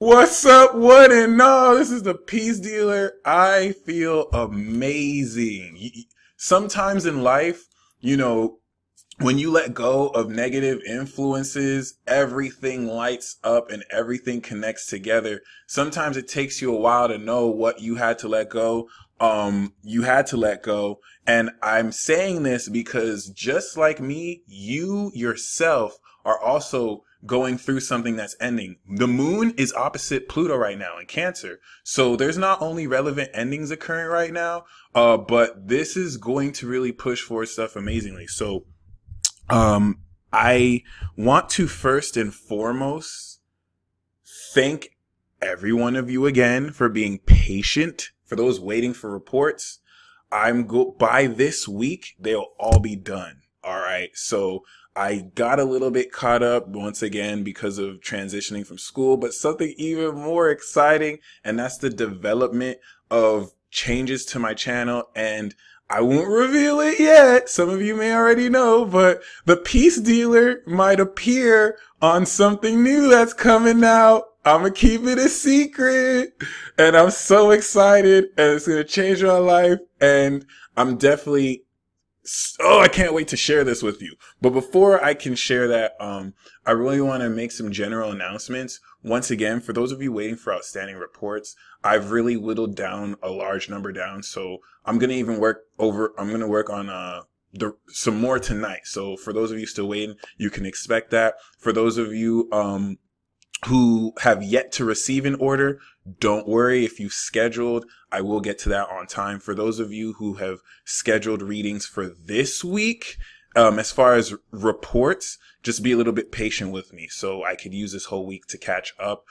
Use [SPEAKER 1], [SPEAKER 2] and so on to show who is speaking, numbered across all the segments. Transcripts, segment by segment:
[SPEAKER 1] What's up, what and no? This is the Peace Dealer. I feel amazing. Sometimes in life, when you let go of negative influences, everything lights up and everything connects together. Sometimes it takes you a while to know what you had to let go. You had to let go. And I'm saying this because just like me, you yourself are also going through something that's ending. The moon is opposite Pluto right now in Cancer. So there's not only relevant endings occurring right now, but this is going to really push forward stuff amazingly. So, I want to first and foremost thank every one of you again for being patient. For those waiting for reports, by this week, they'll all be done. All right. So I got a little bit caught up once again because of transitioning from school, but something even more exciting, and that's the development of changes to my channel. And I won't reveal it yet. Some of you may already know, but the Peace Dealer might appear on something new that's coming out. I'm gonna keep it a secret, and I'm so excited, and it's gonna change my life, and I'm definitely I can't wait to share this with you. But before I can share that, I really want to make some general announcements. Once again, for those of you waiting for outstanding reports, I've really whittled down a large number down. So I'm going to work on some more tonight. So for those of you still waiting, you can expect that. For those of you, who have yet to receive an order, don't worry. If you scheduled, I will get to that on time. For those of you who have scheduled readings for this week, as far as reports, just be a little bit patient with me so I could use this whole week to catch up.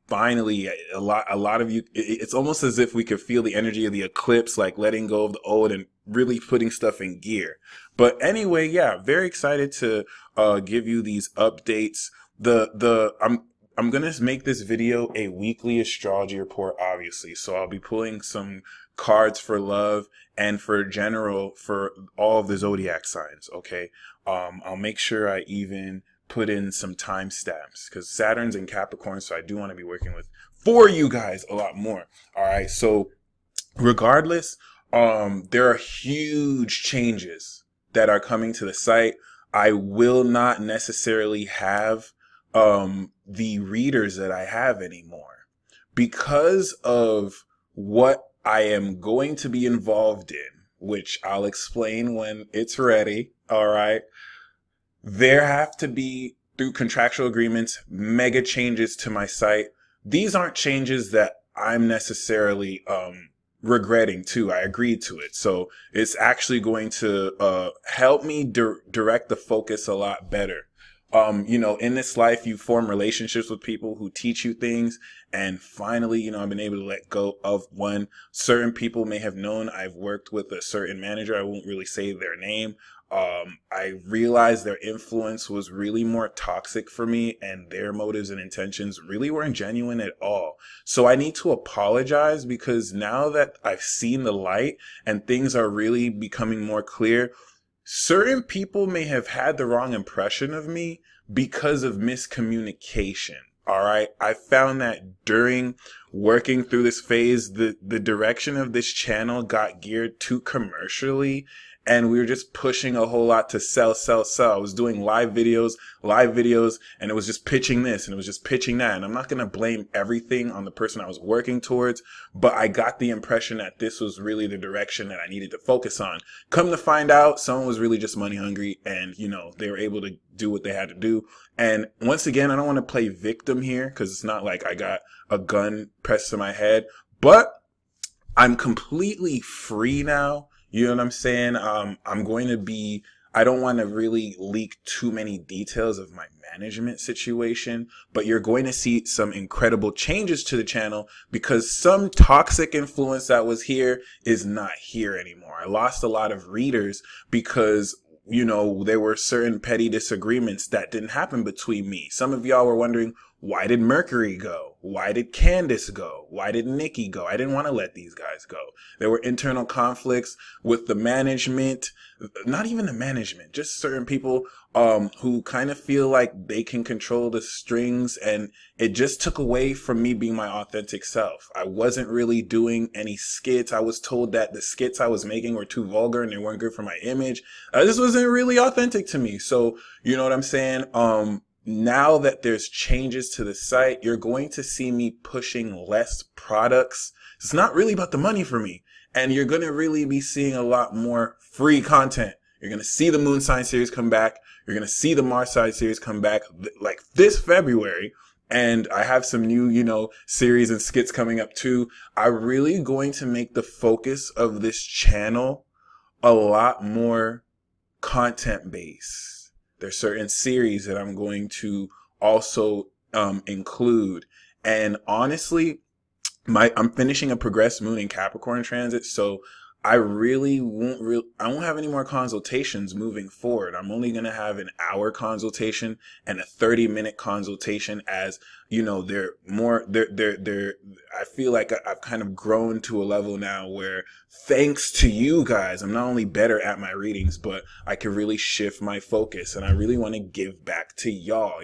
[SPEAKER 1] Finally, a lot of you, it's almost as if we could feel the energy of the eclipse, like letting go of the old and really putting stuff in gear. But anyway, yeah, very excited to give you these updates. I'm going to make this video a weekly astrology report, obviously. So I'll be pulling some cards for love and for general for all of the zodiac signs. Okay. I'll make sure I even put in some timestamps because Saturn's in Capricorn. So I do want to be working for you guys a lot more. All right. So regardless, there are huge changes that are coming to the site. I will not necessarily have the readers that I have anymore because of what I am going to be involved in, which I'll explain when it's ready. All right. There have to be, through contractual agreements, mega changes to my site. These aren't changes that I'm necessarily, regretting too. I agreed to it. So it's actually going to, help me direct the focus a lot better. In this life, you form relationships with people who teach you things. And finally, I've been able to let go of one. Certain people may have known I've worked with a certain manager. I won't really say their name. I realized their influence was really more toxic for me and their motives and intentions really weren't genuine at all. So I need to apologize because now that I've seen the light and things are really becoming more clear, certain people may have had the wrong impression of me because of miscommunication. All right. I found that during working through this phase, the direction of this channel got geared too commercially. And we were just pushing a whole lot to sell. I was doing live videos, and it was just pitching this and it was just pitching that. And I'm not going to blame everything on the person I was working towards, but I got the impression that this was really the direction that I needed to focus on. Come to find out, someone was really just money hungry and, they were able to do what they had to do. And once again, I don't want to play victim here because it's not like I got a gun pressed to my head, but I'm completely free now. You know what I'm saying? I don't want to really leak too many details of my management situation, but you're going to see some incredible changes to the channel because some toxic influence that was here is not here anymore. I lost a lot of readers because there were certain petty disagreements that didn't happen between me. Some of y'all were wondering, Why did Mercury go? Why did Candace go? Why did Nikki go? I didn't want to let these guys go. There were internal conflicts with the management, not even the management, just certain people who kind of feel like they can control the strings, and it just took away from me being my authentic self. I wasn't really doing any skits. I was told that the skits I was making were too vulgar and they weren't good for my image. This wasn't really authentic to me. So, you know what I'm saying? Now that there's changes to the site, you're going to see me pushing less products. It's not really about the money for me. And you're going to really be seeing a lot more free content. You're going to see the Moon Sign series come back. You're going to see the Mars Sign series come back like this February. And I have some new, series and skits coming up too. I'm really going to make the focus of this channel a lot more content based. There's certain series that I'm going to also include. And honestly, I'm finishing a progressed moon in Capricorn transit, so I really I won't have any more consultations moving forward. I'm only going to have an hour consultation and a 30-minute consultation, as they're I feel like I've kind of grown to a level now where, thanks to you guys, I'm not only better at my readings, but I can really shift my focus, and I really want to give back to y'all.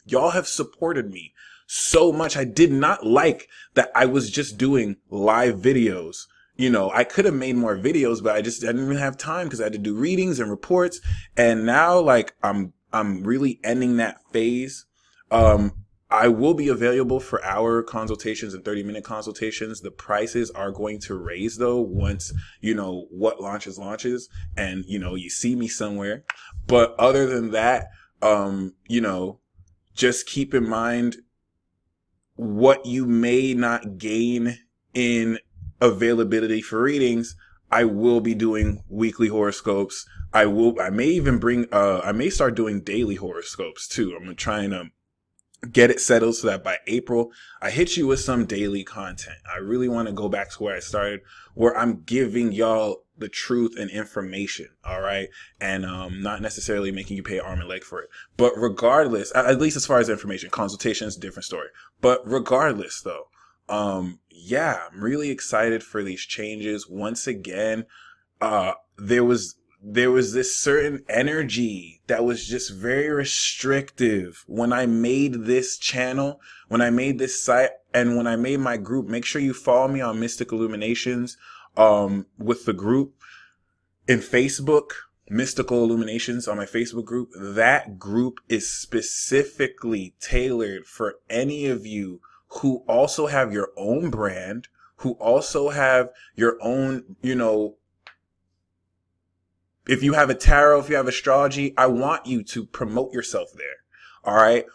[SPEAKER 1] Y'all have supported me so much. I did not like that I was just doing live videos. I could have made more videos, but I didn't even have time because I had to do readings and reports. And now, like, I'm really ending that phase. I will be available for hour consultations and 30-minute consultations. The prices are going to raise though once, what launches. And, you see me somewhere. But other than that, just keep in mind what you may not gain in availability for readings. I will be doing weekly horoscopes. I may start doing daily horoscopes too. I'm trying to get it settled so that by April, I hit you with some daily content. I really want to go back to where I started, where I'm giving y'all the truth and information. All right. And, not necessarily making you pay arm and leg for it, but regardless, at least as far as information, consultations, different story. But regardless though, yeah, I'm really excited for these changes. Once again, there was this certain energy that was just very restrictive when I made this channel, when I made this site, and when I made my group. Make sure you follow me on Mystic Illuminations, with the group in Facebook, Mystical Illuminations on my Facebook group. That group is specifically tailored for any of you who also have your own brand, who also have your own, if you have a tarot, if you have astrology, I want you to promote yourself there. All right.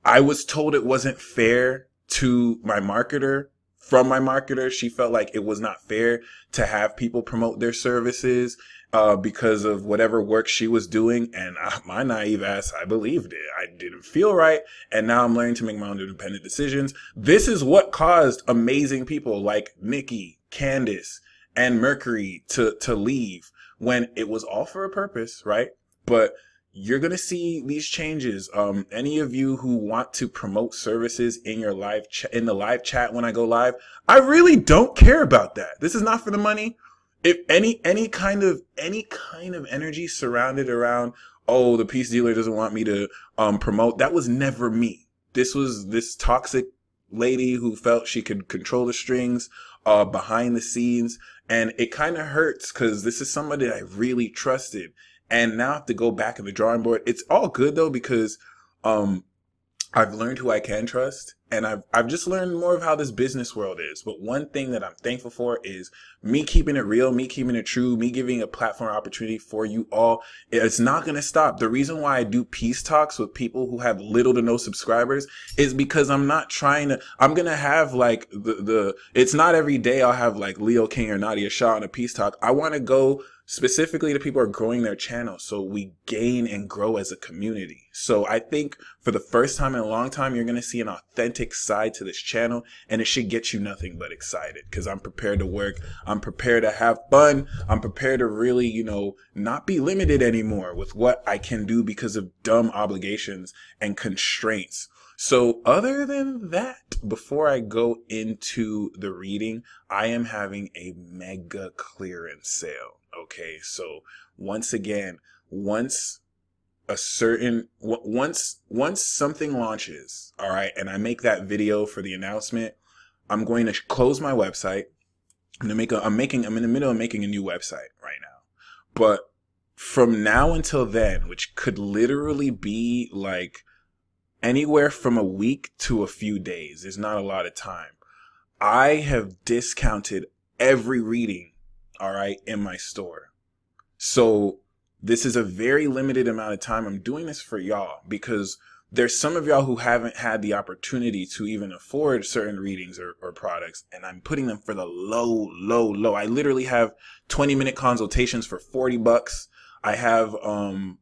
[SPEAKER 1] I was told it wasn't fair to my marketer. From my marketer, she felt like it was not fair to have people promote their services because of whatever work she was doing. And my naive ass, I believed it. I didn't feel right. And now I'm learning to make my own independent decisions. This is what caused amazing people like Nikki, Candace, and Mercury to leave, when it was all for a purpose, right? But you're going to see these changes. Any of you who want to promote services in your in the live chat when I go live, I really don't care about that. This is not for the money. If any kind of energy surrounded around, oh, the peace dealer doesn't want me to promote, that was never me. This was this toxic lady who felt she could control the strings behind the scenes, and it kind of hurts because this is somebody that I really trusted, and now I have to go back in the drawing board. It's all good though, because I've learned who I can trust, and I've just learned more of how this business world is. But one thing that I'm thankful for is me keeping it real, me keeping it true, me giving a platform opportunity for you all. It's not going to stop. The reason why I do peace talks with people who have little to no subscribers is because I'm not trying to, I'm going to have like it's not every day I'll have like Leo King or Nadia Shah on a peace talk. I want to go specifically to people who are growing their channel, so we gain and grow as a community. So I think for the first time in a long time, you're going to see an authentic side to this channel, and it should get you nothing but excited, because I'm prepared to work. I'm prepared to have fun. I'm prepared to really, not be limited anymore with what I can do because of dumb obligations and constraints. So other than that, before I go into the reading, I am having a mega clearance sale. Okay. So once again, once something launches, all right, and I make that video for the announcement, I'm going to close my website. I'm in the middle of making a new website right now. But from now until then, which could literally be like anywhere from a week to a few days, there's not a lot of time, I have discounted every reading, all right, in my store. So this is a very limited amount of time. I'm doing this for y'all because there's some of y'all who haven't had the opportunity to even afford certain readings or products, and I'm putting them for the low. I literally have 20-minute consultations for $40. I have, I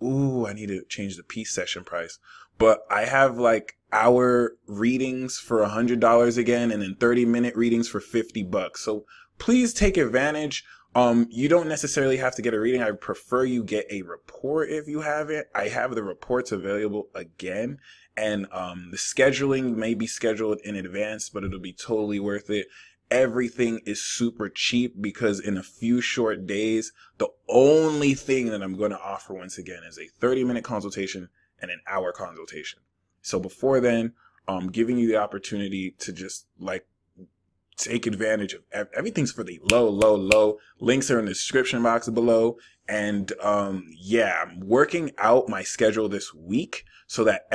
[SPEAKER 1] need to change the piece session price, but I have like hour readings for $100 again, and then 30-minute readings for $50. So please take advantage. You don't necessarily have to get a reading. I prefer you get a report if you have it. I have the reports available again, and the scheduling may be scheduled in advance, but it'll be totally worth it. Everything is super cheap because in a few short days, the only thing that I'm going to offer once again is a 30-minute consultation and an hour consultation. So before then, giving you the opportunity to just like take advantage of everything's for the low. Links are in the description box below. And I'm working out my schedule this week so that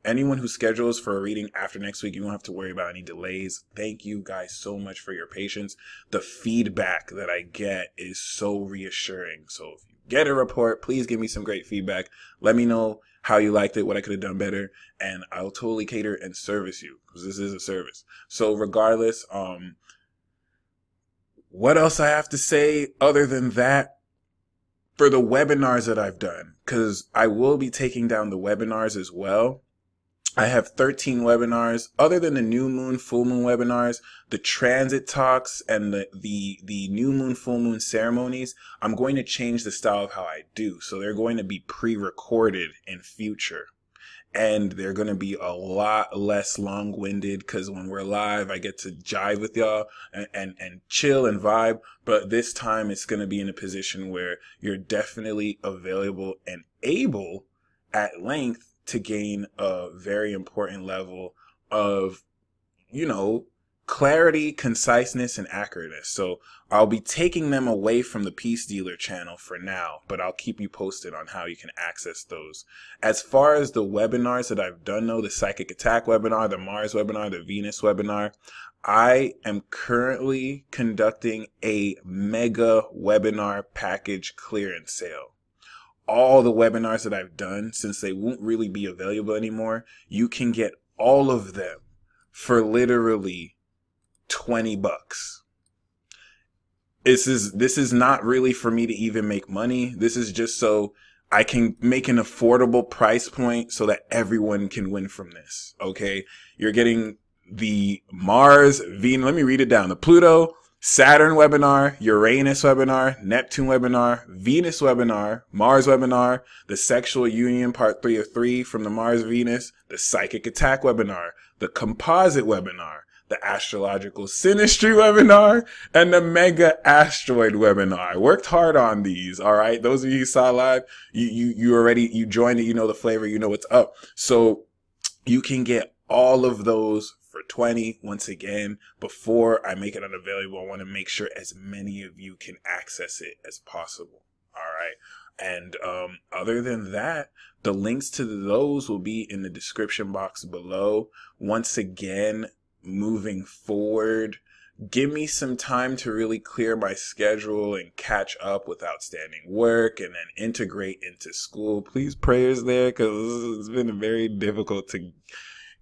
[SPEAKER 1] anyone who schedules for a reading after next week, you don't have to worry about any delays. Thank you guys so much for your patience. The feedback that I get is so reassuring. So if you get a report, please give me some great feedback. Let me know how you liked it, what I could have done better, and I'll totally cater and service you because this is a service. So regardless, what else I have to say other than that? For the webinars that I've done, because I will be taking down the webinars as well. I have 13 webinars. Other than the new moon, full moon webinars, the transit talks, and the new moon, full moon ceremonies, I'm going to change the style of how I do. So they're going to be pre-recorded in future. And they're going to be a lot less long-winded because when we're live, I get to jive with y'all and chill and vibe. But this time it's going to be in a position where you're definitely available and able at length to gain a very important level of, clarity, conciseness, and accurateness. So I'll be taking them away from the Peace Dealer channel for now, but I'll keep you posted on how you can access those. As far as the webinars that I've done, though, the Psychic Attack webinar, the Mars webinar, the Venus webinar, I am currently conducting a mega webinar package clearance sale. All the webinars that I've done, since they won't really be available anymore, you can get all of them for literally $20. This is not really for me to even make money. This is just so I can make an affordable price point so that everyone can win from this. Okay. You're getting the Mars, Venus, let me read it down. The Pluto, Saturn webinar, Uranus webinar, Neptune webinar, Venus webinar, Mars webinar, the Sexual Union Part 3 of 3 from the Mars Venus, the Psychic Attack webinar, the Composite webinar, the Astrological Synastry webinar, and the Mega Asteroid webinar. I worked hard on these, all right? Those of you who saw live, you joined it, you know the flavor, you know what's up. So you can get all of those for $20. Once again, before I make it unavailable, I want to make sure as many of you can access it as possible. All right. And other than that, the links to those will be in the description box below. Once again, moving forward, give me some time to really clear my schedule and catch up with outstanding work and then integrate into school. Please prayers there because it's been very difficult to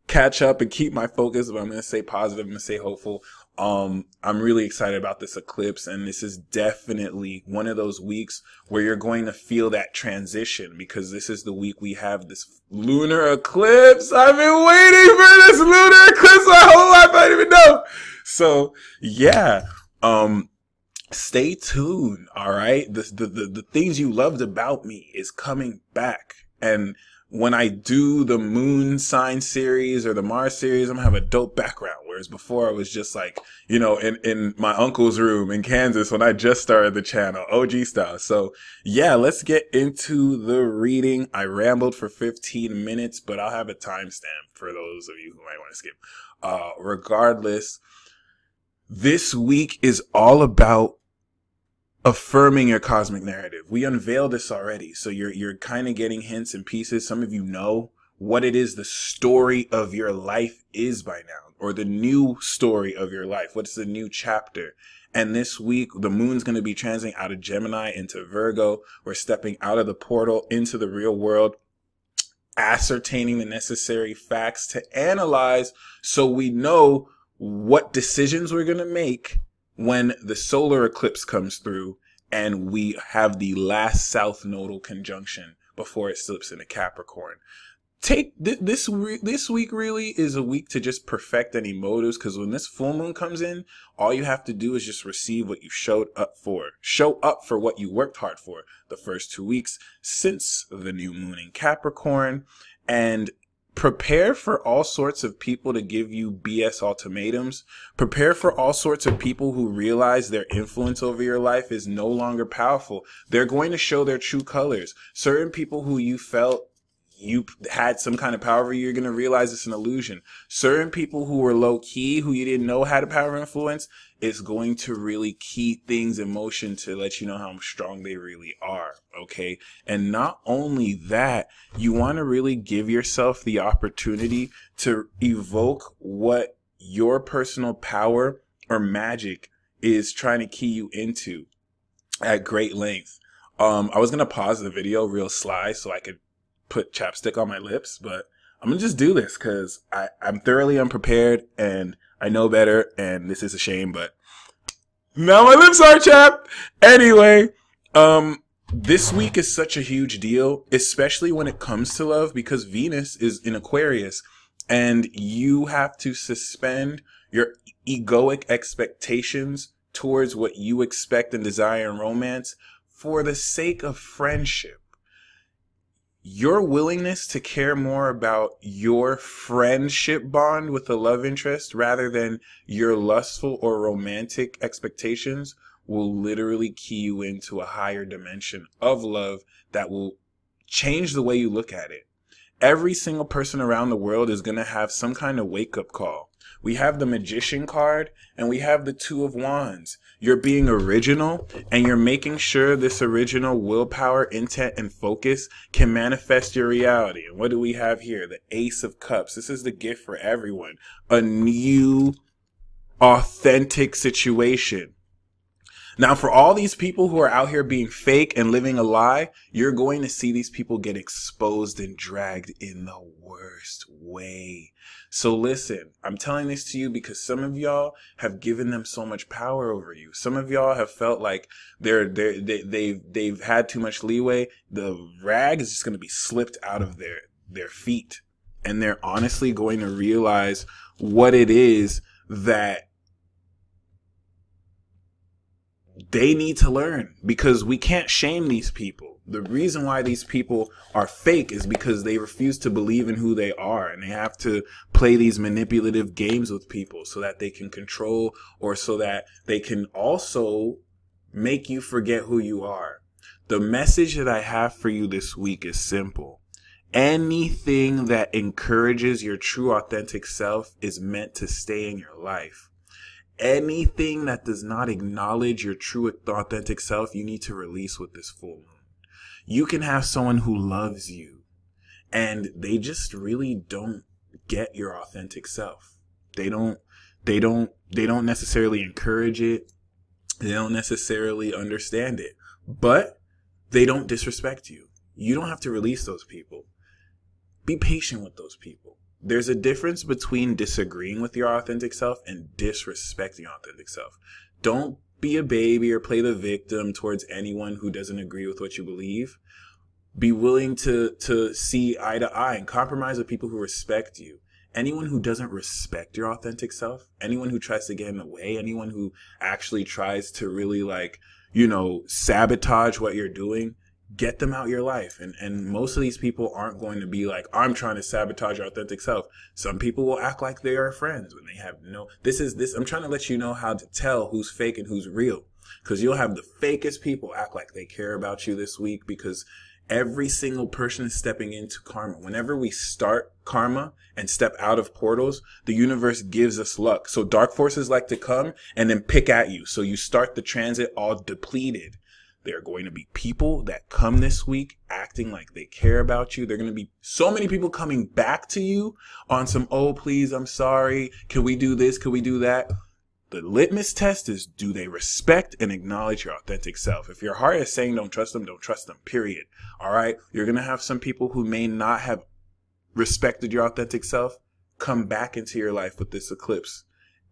[SPEAKER 1] catch up and keep my focus, but I'm going to stay positive. I'm going to stay hopeful. I'm really excited about this eclipse, and this is definitely one of those weeks where you're going to feel that transition because this is the week we have this lunar eclipse. I've been waiting for this lunar eclipse my whole life. I don't even know. So yeah, stay tuned. All right. The things you loved about me is coming back. And when I do the moon sign series or the Mars series, I'm gonna have a dope background. Whereas before I was just like, in my uncle's room in Kansas when I just started the channel, OG style. So yeah, let's get into the reading. I rambled for 15 minutes, but I'll have a timestamp for those of you who might want to skip. Regardless, this week is all about affirming your cosmic narrative. We unveiled this already, so you're kind of getting hints and pieces. Some of you know what it is the story of your life is by now, or the new story of your life. What's the new chapter? And this week, the moon's going to be transiting out of Gemini into Virgo. We're stepping out of the portal into the real world, ascertaining the necessary facts to analyze so we know what decisions we're going to make when the solar eclipse comes through and we have the last south nodal conjunction before it slips into Capricorn. Take this week really is a week to just perfect any motives, because when this full moon comes in, all you have to do is just receive what you showed up for. Show up for what you worked hard for the first 2 weeks since the new moon in Capricorn, and prepare for all sorts of people to give you BS ultimatums. Prepare for all sorts of people who realize their influence over your life is no longer powerful. They're going to show their true colors. Certain people who you felt you had some kind of power over, you're going to realize it's an illusion. Certain people who were low key, who you didn't know had a power of influence, is going to really key things in motion to let you know how strong they really are. Okay. And not only that, you want to really give yourself the opportunity to evoke what your personal power or magic is trying to key you into at great length. I was going to pause the video real sly so I could put chapstick on my lips, but I'm gonna just do this because I'm thoroughly unprepared and I know better, and this is a shame, but now my lips are chapped. Anyway, this week is such a huge deal, especially when it comes to love, because Venus is in Aquarius and you have to suspend your egoic expectations towards what you expect and desire in romance for the sake of friendship. Your willingness to care more about your friendship bond with the love interest rather than your lustful or romantic expectations will literally key you into a higher dimension of love that will change the way you look at it. Every single person around the world is going to have some kind of wake-up call. We have the Magician card and we have the Two of Wands. You're being original and you're making sure this original willpower, intent, and focus can manifest your reality. And what do we have here? The Ace of Cups. This is the gift for everyone. A new, authentic situation. Now, for all these people who are out here being fake and living a lie, you're going to see these people get exposed and dragged in the worst way. So listen, I'm telling this to you because some of y'all have given them so much power over you. Some of y'all have felt like they've had too much leeway. The rag is just going to be slipped out of their feet, and they're honestly going to realize what it is that they need to learn, because we can't shame these people. The reason why these people are fake is because they refuse to believe in who they are, and they have to play these manipulative games with people so that they can control, or so that they can also make you forget who you are. The message that I have for you this week is simple. Anything that encourages your true authentic self is meant to stay in your life. Anything that does not acknowledge your true authentic self, you need to release with this full moon. You can have someone who loves you and they just really don't get your authentic self. They don't necessarily encourage it. They don't necessarily understand it, but they don't disrespect you. You don't have to release those people. Be patient with those people. There's a difference between disagreeing with your authentic self and disrespecting your authentic self. Don't be a baby or play the victim towards anyone who doesn't agree with what you believe. Be willing to see eye to eye and compromise with people who respect you. Anyone who doesn't respect your authentic self, anyone who tries to get in the way, anyone who actually tries to really sabotage what you're doing, get them out your life. And most of these people aren't going to be like, I'm trying to sabotage your authentic self. Some people will act like they are friends when they have I'm trying to let you know how to tell who's fake and who's real. Because you'll have the fakest people act like they care about you this week, because every single person is stepping into karma. Whenever we start karma and step out of portals, the universe gives us luck. So dark forces like to come and then pick at you. So you start the transit all depleted. There are going to be people that come this week acting like they care about you. There are going to be so many people coming back to you on some, oh, please, I'm sorry. Can we do this? Can we do that? The litmus test is, do they respect and acknowledge your authentic self? If your heart is saying don't trust them, period. All right. You're going to have some people who may not have respected your authentic self come back into your life with this eclipse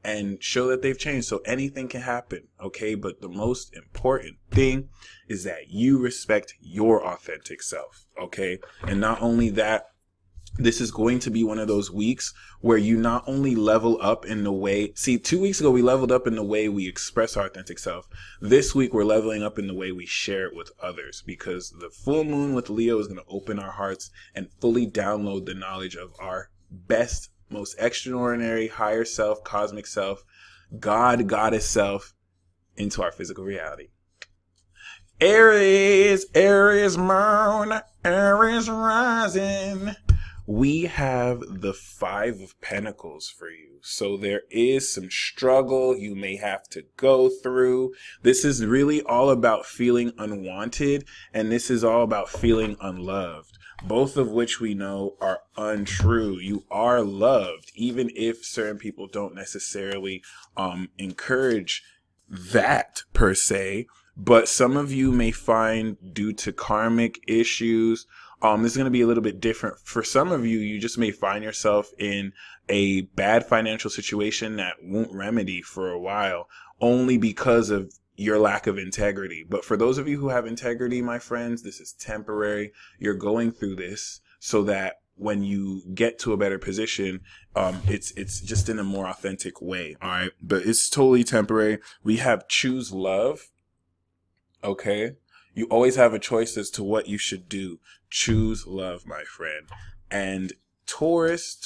[SPEAKER 1] and show that they've changed. So anything can happen. Okay. But the most important thing is that you respect your authentic self. Okay. And not only that, this is going to be one of those weeks where you not only level up in the way, 2 weeks ago, we leveled up in the way we express our authentic self. This week, we're leveling up in the way we share it with others, because the full moon with Leo is going to open our hearts and fully download the knowledge of our best, most extraordinary, higher self, cosmic self, God, goddess self into our physical reality. Aries moon, Aries rising. We have the 5 of Pentacles for you. So there is some struggle you may have to go through. This is really all about feeling unwanted, and this is all about feeling unloved, both of which we know are untrue. You are loved, even if certain people don't necessarily encourage that per se. But some of you may find, due to karmic issues, this is going to be a little bit different. For some of you, you just may find yourself in a bad financial situation that won't remedy for a while, only because of your lack of integrity. But for those of you who have integrity, my friends, this is temporary. You're going through this so that when you get to a better position, it's just in a more authentic way. All right. But it's totally temporary. We have choose love. Okay. You always have a choice as to what you should do. Choose love, my friend. And Taurus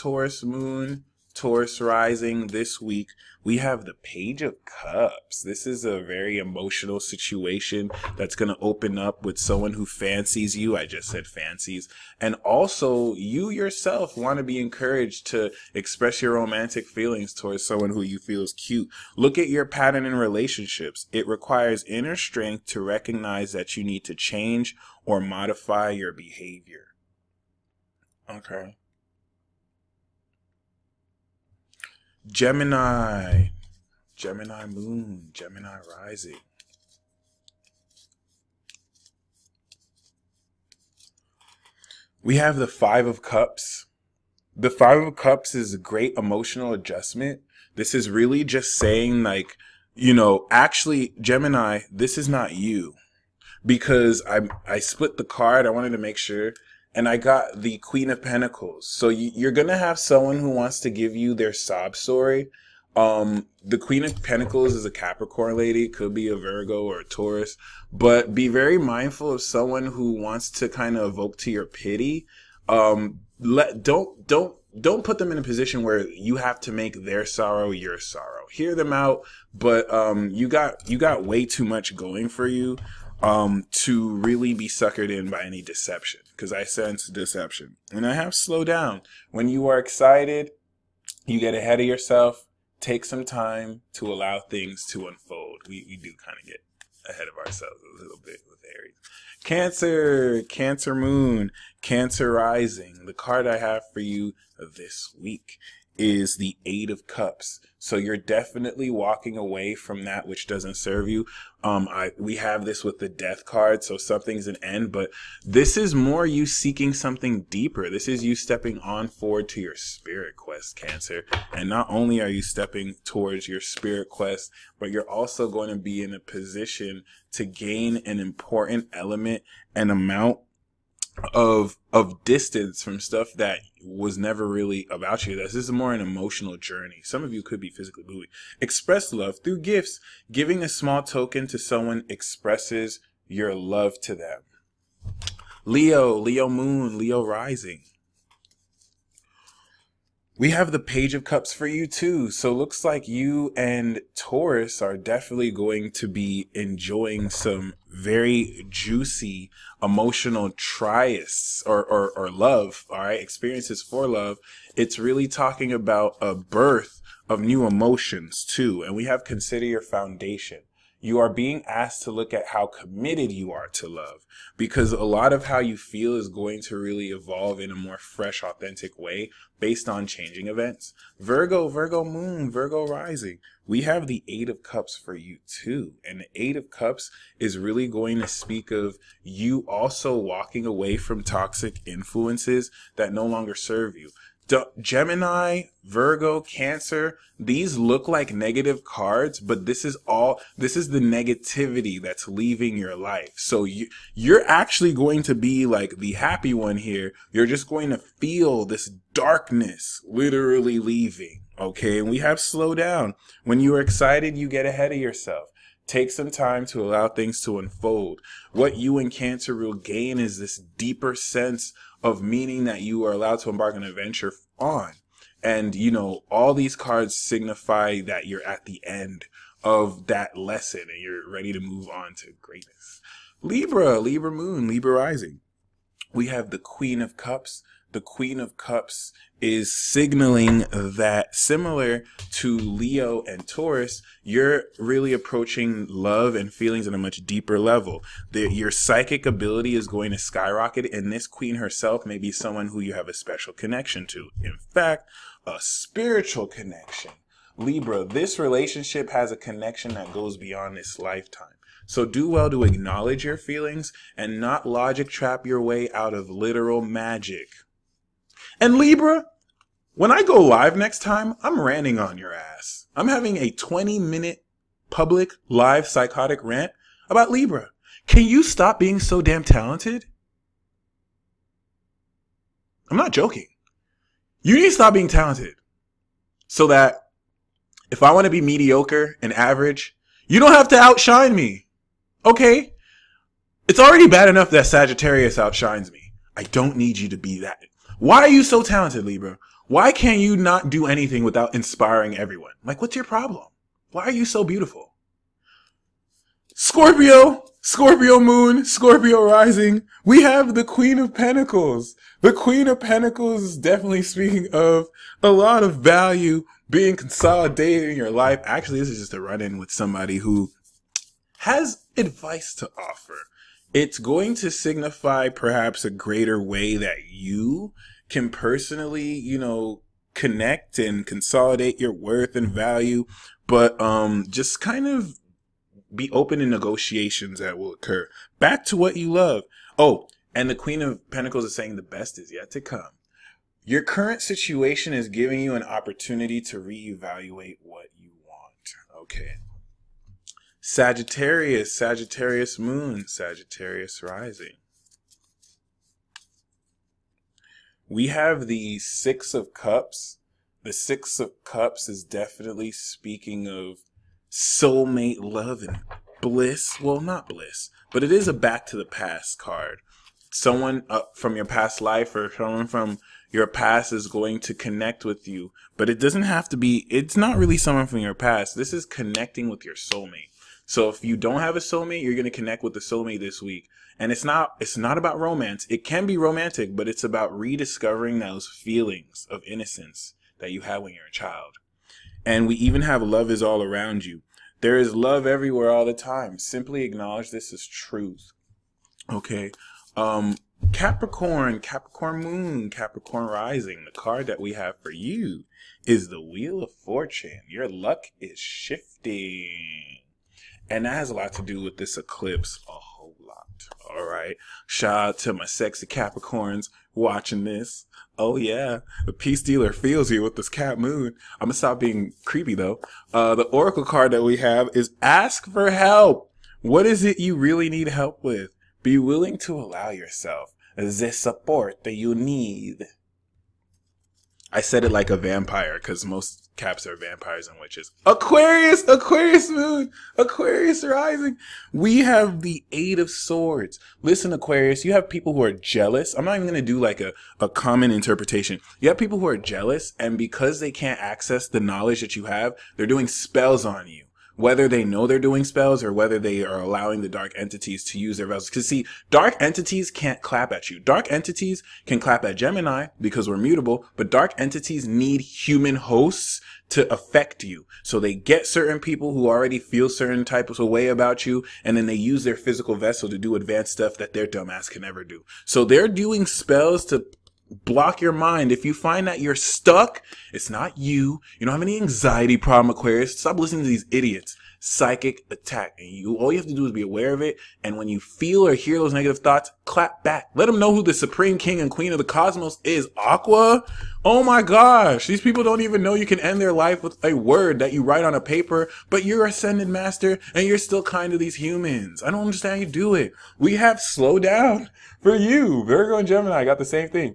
[SPEAKER 1] moon, Taurus rising this week, we have the Page of Cups. This is a very emotional situation that's going to open up with someone who fancies you. I just said fancies. And also, you yourself want to be encouraged to express your romantic feelings towards someone who you feel is cute. Look at your pattern in relationships. It requires inner strength to recognize that you need to change or modify your behavior. Okay. Gemini moon, Gemini rising. We have the 5 of Cups. The 5 of Cups is a great emotional adjustment. This is really just saying, like, actually, Gemini, this is not you. Because I split the card. I wanted to make sure. And I got the Queen of Pentacles. So you're going to have someone who wants to give you their sob story. The Queen of Pentacles is a Capricorn lady. It could be a Virgo or a Taurus. But be very mindful of someone who wants to kind of evoke to your pity. Don't put them in a position where you have to make their sorrow your sorrow. Hear them out, but you got way too much going for you to really be suckered in by any deception, because I sense deception. And I have slow down. When you are excited, you get ahead of yourself. Take some time to allow things to unfold. We do kind of get ahead of ourselves a little bit with Aries. Cancer moon, Cancer rising. The card I have for you this week is the 8 of Cups. So you're definitely walking away from that which doesn't serve you. We have this with the Death card, so something's an end, but this is more you seeking something deeper. This is you stepping on forward to your spirit quest, Cancer. And not only are you stepping towards your spirit quest, but you're also going to be in a position to gain an important element and amount of distance from stuff that was never really about you. This is more an emotional journey. Some of you could be physically moving. Express love through gifts. Giving a small token to someone expresses your love to them. Leo moon, Leo rising. We have the Page of Cups for you too. So looks like you and Taurus are definitely going to be enjoying some very juicy emotional trysts or love, all right, experiences for love. It's really talking about a birth of new emotions too. And we have consider your foundation. You are being asked to look at how committed you are to love, because a lot of how you feel is going to really evolve in a more fresh, authentic way based on changing events. Virgo moon, Virgo rising. We have the 8 of Cups for you too. And the 8 of Cups is really going to speak of you also walking away from toxic influences that no longer serve you. Gemini, Virgo, Cancer, these look like negative cards, but this is the negativity that's leaving your life. So you're actually going to be like the happy one here. You're just going to feel this darkness literally leaving. Okay. And we have slow down. When you are excited, you get ahead of yourself. Take some time to allow things to unfold. What you and Cancer will gain is this deeper sense of meaning that you are allowed to embark on an adventure on. And, you know, all these cards signify that you're at the end of that lesson and you're ready to move on to greatness. Libra moon, Libra rising. We have the Queen of Cups. The Queen of Cups is signaling that, similar to Leo and Taurus, you're really approaching love and feelings at a much deeper level. Your psychic ability is going to skyrocket, and this queen herself may be someone who you have a special connection to. In fact, a spiritual connection. Libra, this relationship has a connection that goes beyond this lifetime. So do well to acknowledge your feelings and not logic trap your way out of literal magic. And Libra, when I go live next time, I'm ranting on your ass. I'm having a 20-minute public live psychotic rant about Libra. Can you stop being so damn talented? I'm not joking. You need to stop being talented so that if I want to be mediocre and average, you don't have to outshine me. Okay? It's already bad enough that Sagittarius outshines me. I don't need you to be that. Why are you so talented, Libra? Why can't you not do anything without inspiring everyone? Like, what's your problem? Why are you so beautiful? Scorpio moon, Scorpio rising. We have the Queen of Pentacles. The Queen of Pentacles is definitely speaking of a lot of value being consolidated in your life. Actually, this is just a run-in with somebody who has advice to offer. It's going to signify perhaps a greater way that you can personally, you know, connect and consolidate your worth and value, but just kind of be open to negotiations that will occur. Back to what you love. Oh, and the Queen of Pentacles is saying the best is yet to come. Your current situation is giving you an opportunity to reevaluate what you want. Okay. Sagittarius moon, Sagittarius rising. We have the 6 of Cups. The 6 of Cups is definitely speaking of soulmate love and bliss. Well, not bliss, but it is a back to the past card. Someone from your past life or someone from your past is going to connect with you, but it doesn't have to be, it's not really someone from your past. This is connecting with your soulmate. So if you don't have a soulmate, you're going to connect with the soulmate this week. And it's not about romance. It can be romantic, but it's about rediscovering those feelings of innocence that you had when you were a child. And we even have love is all around you. There is love everywhere all the time. Simply acknowledge this as truth. Okay. Capricorn moon, Capricorn rising. The card that we have for you is the Wheel of Fortune. Your luck is shifting. And that has a lot to do with this eclipse. A whole lot. All right. Shout out to my sexy Capricorns watching this. Oh, yeah. The peace dealer feels you with this Cap moon. I'm going to stop being creepy, though. The Oracle card that we have is Ask for Help. What is it you really need help with? Be willing to allow yourself the support that you need. I said it like a vampire because most Caps are vampires and witches. Aquarius moon, Aquarius rising. We have the Eight of Swords. Listen, Aquarius, you have people who are jealous. I'm not even going to do like a common interpretation. You have people who are jealous, and because they can't access the knowledge that you have, they're doing spells on you. Whether they know they're doing spells or whether they are allowing the dark entities to use their vessels. Because see, dark entities can't clap at you. Dark entities can clap at Gemini because we're mutable, but dark entities need human hosts to affect you. So they get certain people who already feel certain types of way about you, and then they use their physical vessel to do advanced stuff that their dumbass can never do. So they're doing spells to block your mind. If you find that you're stuck, it's not you. You don't have any anxiety problem, Aquarius. Stop listening to these idiots. Psychic attack. And all you have to do is be aware of it. And when you feel or hear those negative thoughts, clap back. Let them know who the supreme king and queen of the cosmos is. Aqua. Oh my gosh. These people don't even know you can end their life with a word that you write on a paper, but you're ascended master and you're still kind to these humans. I don't understand how you do it. We have slow down for you. Virgo and Gemini got the same thing.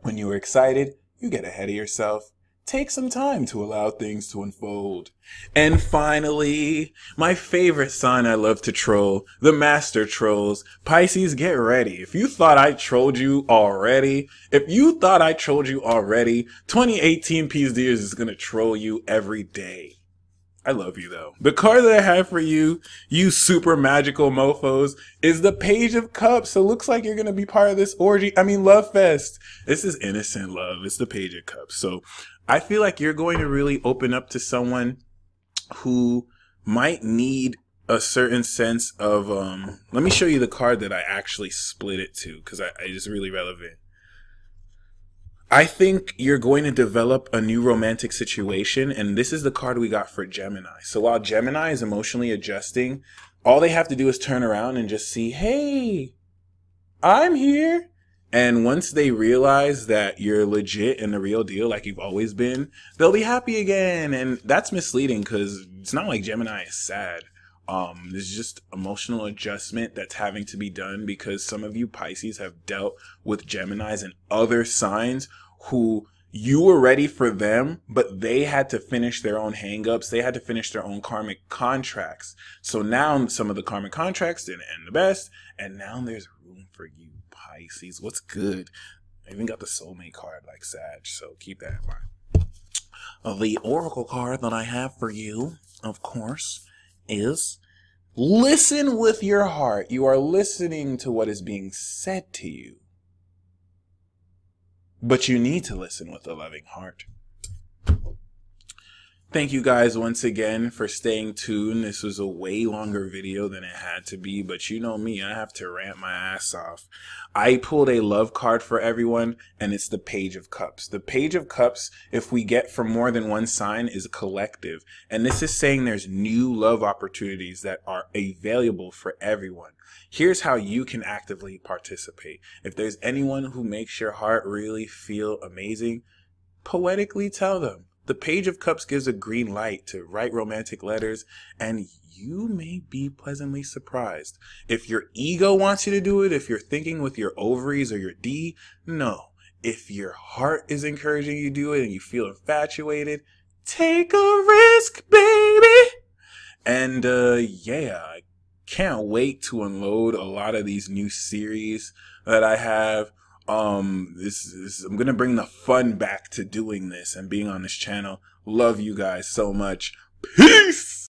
[SPEAKER 1] When you are excited, you get ahead of yourself. Take some time to allow things to unfold. And finally, my favorite sign I love to troll, the master trolls. Pisces, get ready. If you thought I trolled you already, 2018 Pisces is going to troll you every day. I love you though. The card that I have for you, you super magical mofos, is the Page of Cups. So it looks like you're going to be part of this love fest. This is innocent love. It's the Page of Cups. So I feel like you're going to really open up to someone who might need a certain sense of, let me show you the card that I actually split it to because it's really relevant. I think you're going to develop a new romantic situation, and this is the card we got for Gemini. So while Gemini is emotionally adjusting, all they have to do is turn around and just see, hey, I'm here. And once they realize that you're legit and the real deal like you've always been, they'll be happy again. And that's misleading because it's not like Gemini is sad. There's just emotional adjustment that's having to be done because some of you Pisces have dealt with Geminis and other signs who you were ready for them, but they had to finish their own hangups. They had to finish their own karmic contracts. So now some of the karmic contracts didn't end the best, and now there's room for you Pisces. What's good? I even got the soulmate card like Sag, so keep that in mind. The oracle card that I have for you, of course, is listen with your heart. You are listening to what is being said to you. But you need to listen with a loving heart. Thank you guys once again for staying tuned. This was a way longer video than it had to be, but you know me, I have to rant my ass off. I pulled a love card for everyone, and it's the Page of Cups. The Page of Cups, if we get from more than one sign, is a collective. And this is saying there's new love opportunities that are available for everyone. Here's how you can actively participate. If there's anyone who makes your heart really feel amazing, poetically tell them. The Page of Cups gives a green light to write romantic letters, and you may be pleasantly surprised. If your ego wants you to do it, if you're thinking with your ovaries or your D, no. If your heart is encouraging you to do it and you feel infatuated, take a risk, baby. And yeah, I can't wait to unload a lot of these new series that I have. I'm gonna bring the fun back to doing this and being on this channel. Love you guys so much. Peace.